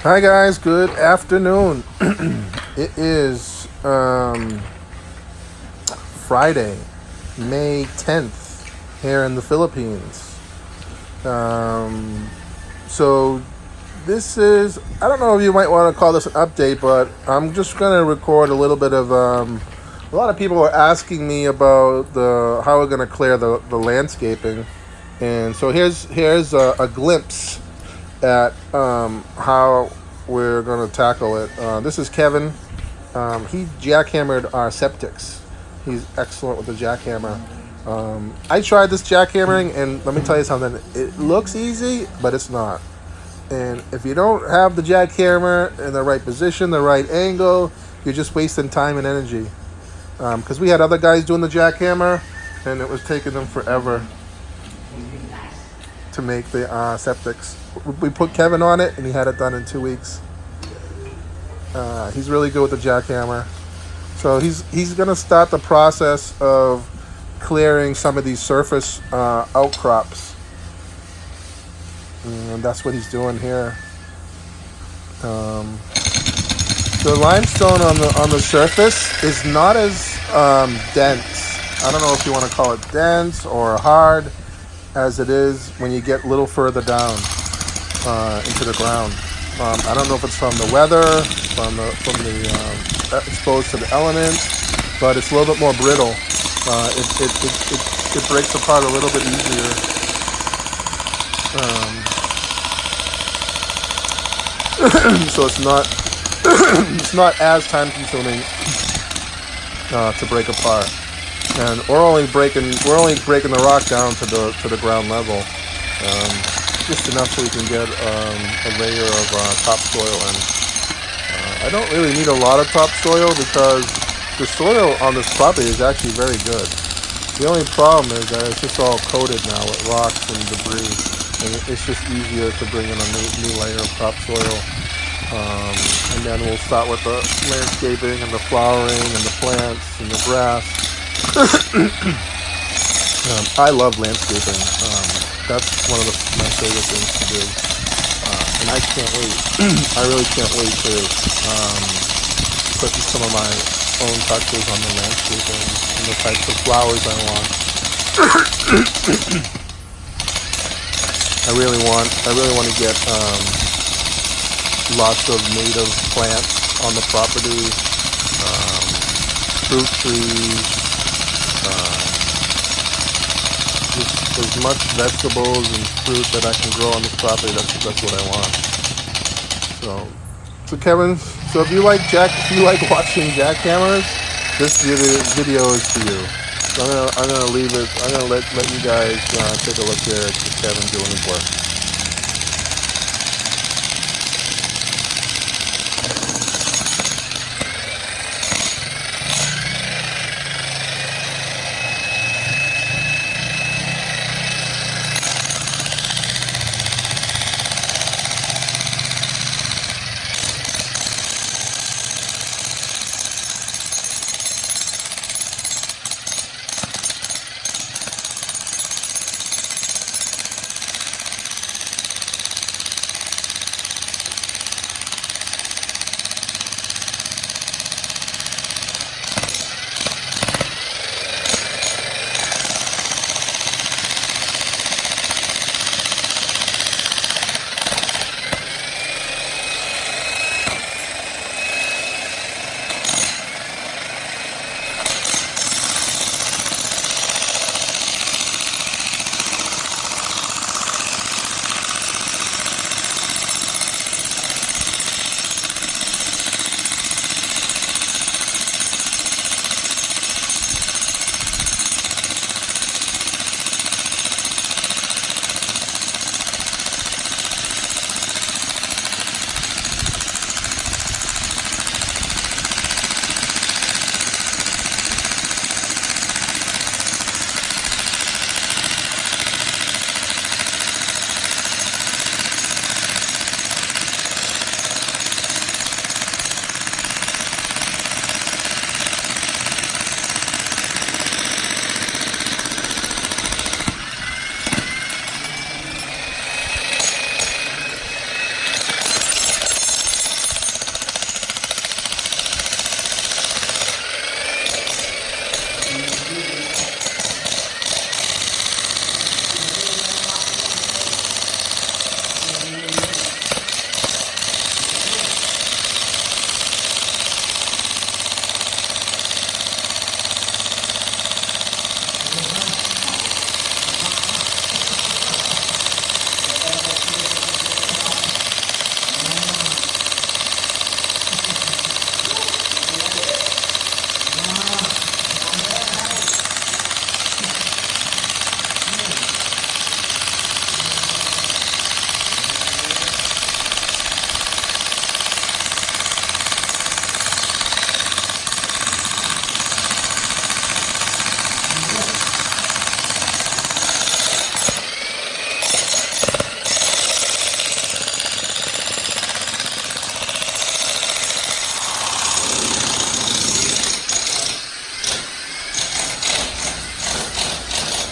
Hi guys, good afternoon. It is Friday, May 10th here in the Philippines. So this is, I don't know if you might want to call this an update, but I'm just going to record a little bit of, a lot of people are asking me about how we're going to clear the landscaping. And so here's a glimpse at how we're going to tackle it. This is Kevin. He jackhammered our septics. He's excellent with the jackhammer. I tried this jackhammering, and let me tell you something. It looks easy, but it's not. And if you don't have the jackhammer in the right position, the right angle, you're just wasting time and energy. Because we had other guys doing the jackhammer, and it was taking them forever to make the septics. We put Kevin on it, and he had it done in 2 weeks. He's really good with the jackhammer. So he's going to start the process of clearing some of these surface outcrops. And that's what he's doing here. The limestone on the surface is not as dense. I don't know if you want to call it dense or hard as it is when you get a little further down into the ground. I don't know if it's from the weather, from the exposed to the elements, but it's a little bit more brittle. It breaks apart a little bit easier. So it's not as time consuming to break apart. And we're only breaking the rock down to the ground level, just enough so we can get a layer of topsoil in. I don't really need a lot of topsoil because the soil on this property is actually very good. The only problem is that it's just all coated now with rocks and debris, and it's just easier to bring in a new layer of topsoil. And then we'll start with the landscaping and the flowering and the plants and the grass. I love landscaping. That's one of my favorite things to do. And I can't wait. I really can't wait to put some of my own touches on the landscaping and the types of flowers I want. I really want to get lots of native plants on the property, fruit trees, just as much vegetables and fruit that I can grow on this property. That's what I want. So Kevin, so if you like watching jackhammers, this video is for you. So I'm gonna leave it. I'm gonna let you guys take a look here at Kevin doing his work.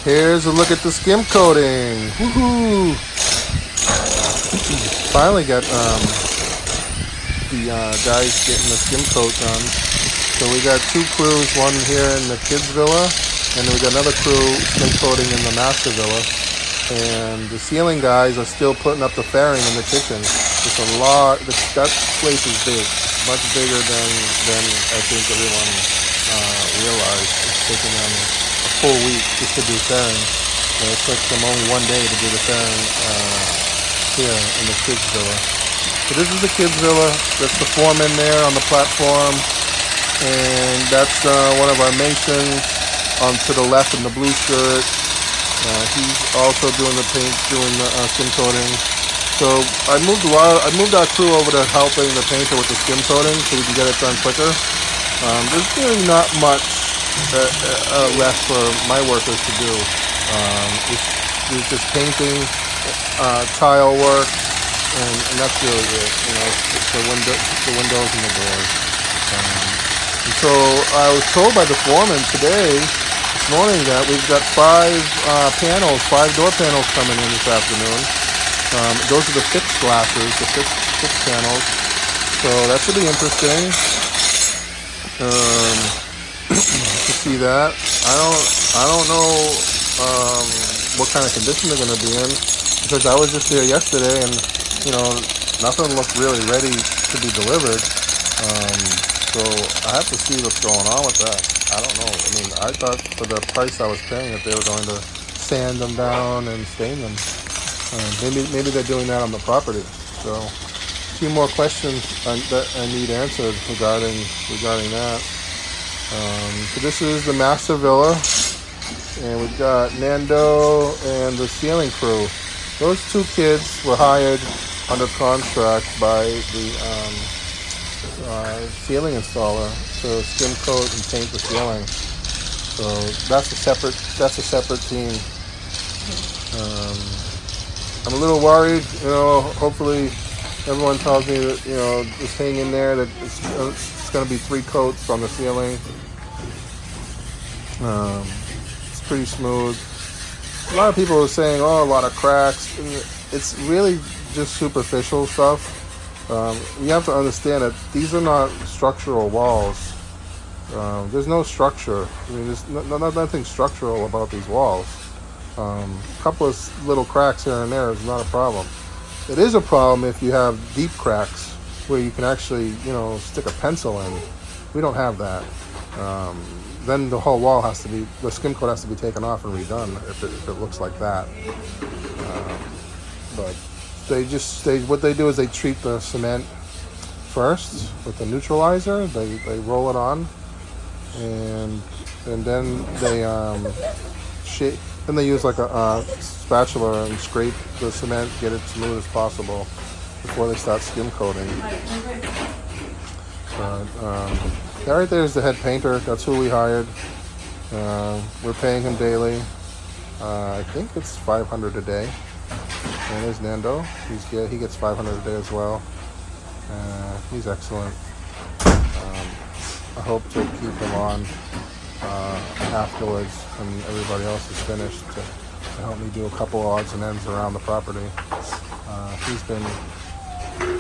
Here's a look at the skim coating. Woohoo! Finally got the guys getting the skim coat done. So we got two crews, one here in the kids villa, and then we got another crew skim coating in the master villa. And the ceiling guys are still putting up the fairing in the kitchen. It's a lot. That place is big, much bigger than I think everyone realized. It's taking them a full week just to do fairing. So it took them only one day to do the fairing here in the kids villa. So this is the kids villa. That's the foreman there on the platform, and that's one of our masons to the left in the blue shirt. He's also doing the paint, doing the skim coating. So I moved our crew over to helping the painter with the skim coating so we can get it done quicker. There's really not much left for my workers to do. It's just painting, tile work, and that's really it. You know, it's the windows and the doors. And so I was told by the foreman this morning that we've got 5 door panels coming in this afternoon. Those are the fixed glasses, the fixed panels. So that should be interesting to see that. I don't know what kind of condition they're going to be in, because I was just there yesterday and nothing looked really ready to be delivered. So I have to see what's going on with that. I don't know. I mean, I thought for the price I was paying that they were going to sand them down and stain them. Maybe they're doing that on the property. So a few more questions that I need answered regarding that. So this is the master villa, and we've got Nando and the ceiling crew. Those 2 kids were hired under contract by the ceiling installer to skim coat and paint the ceiling. So that's a separate team. I'm a little worried. Hopefully everyone tells me that just hang in there. That it's going to be 3 coats on the ceiling. It's pretty smooth. A lot of people are saying, a lot of cracks. It's really just superficial stuff. You have to understand that these are not structural walls. There's no structure. I mean, there's nothing structural about these walls. A couple of little cracks here and there is not a problem. It is a problem if you have deep cracks where you can actually, stick a pencil in. We don't have that. Then the whole wall the skim coat has to be taken off and redone if it looks like that. But what they do is they treat the cement first with the neutralizer. They roll it on, and then they shape. Then they use like a spatula and scrape the cement, get it smooth as possible before they start skim coating. That right there is the head painter. That's who we hired. We're paying him daily. I think it's $500 a day. And there's Nando. He gets $500 a day as well. He's excellent. I hope to keep him on afterwards when everybody else is finished to help me do a couple odds and ends around the property. He's been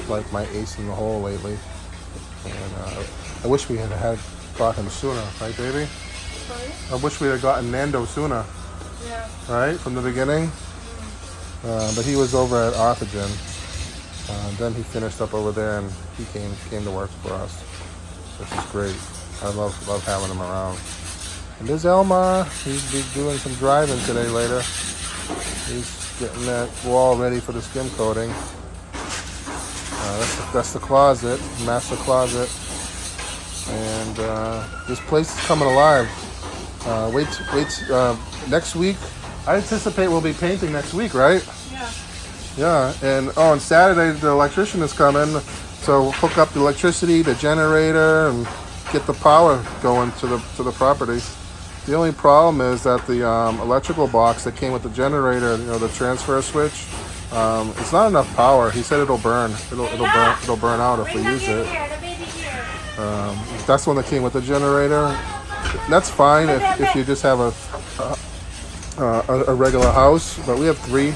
like my ace in the hole lately. And I wish we had got him sooner, right, baby? Sorry? I wish we had gotten Nando sooner. Yeah. Right, from the beginning. But he was over at Arthagen. Then he finished up over there, and he came to work for us, which is great. I love having him around. And there's Elmar. He's doing some driving today later. He's getting that wall ready for the skim coating. That's the closet, master closet. And this place is coming alive. Wait, next week. I anticipate we'll be painting next week, right? Yeah. Yeah, and on Saturday the electrician is coming, so we'll hook up the electricity, the generator, and get the power going to the property. The only problem is that the electrical box that came with the generator, the transfer switch, it's not enough power. He said it'll burn. It'll burn out if we use it. That's the one that came with the generator. That's fine if you just have a a regular house, but we have three.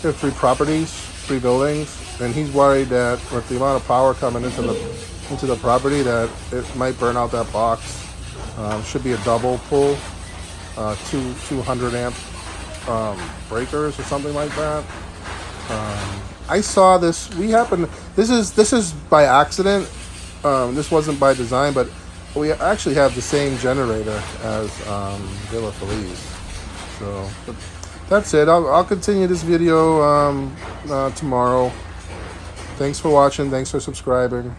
We have 3 properties, 3 buildings, and he's worried that with the amount of power coming into the property, that it might burn out that box. Should be a double pull, 200 amp breakers or something like that. I saw this. This is by accident. This wasn't by design, but we actually have the same generator as Villa Feliz. So but that's it. I'll continue this video tomorrow. Thanks for watching. Thanks for subscribing.